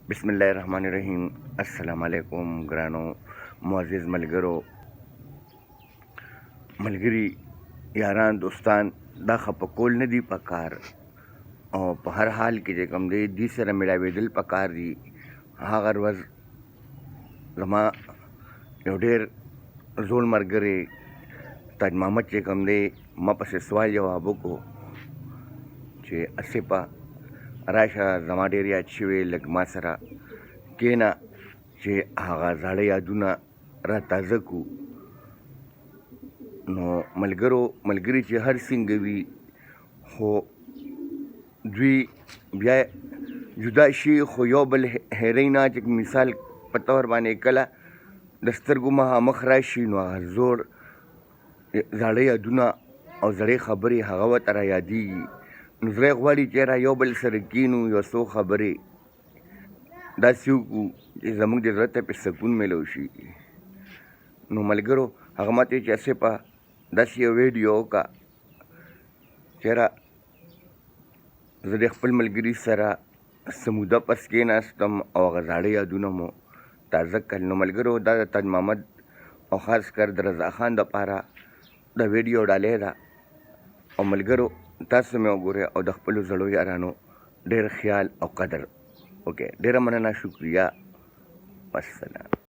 بسم الله الرحمن الرحیم. السلام علیکم ګرانو معزز ملګري یاران دوستان. دا خپکول نه دی پکار او په هر حال کې چې کوم دی دې سره ملاوېدل پکار دي. هغه ورځ زما یو ډېر زوړ ملګری تاج محمد چې کوم دی ما پسې سوال جواب وکړو چې اسپه راشه زما ډېر یاد شوی، لږ ما سره کښېنه چې هغه زاړه یادونه را تازه کړو. نو ملګري چې هر څنګه وي خو دوی بیا جدا شي، خو یو بل هېروي نه. چې مثال په طور باندې کله د سترګو مخامخ راشي نو هغه زوړ زاړه یادونه او زړې خبرې هغه ورته را یادېږي. نو زړه یې غواړي چې یاره یو بل سره کښېنو، یو څو خبرې داسې وکړو چې زموږ د زړه ته پرې سکون میلو شي. نو ملګرو هغه ماته ویل چې اسپه داسې یو ویډیو وکړه چې یاره زه د خپل ملګري سره څه موده پس کښېناستم او هغه زاړه یادونه مو تازه کړل. نو ملګرو دا د تاج محمد او خاص کر د رضا خان دپاره دا ویډیو ډالۍ ده. او ملګرو تاسو مې وګورئ او د خپلو زړو یارانو ډېر خیال او قدر وکړئ. ډېره مننه، شکریه، والسلام.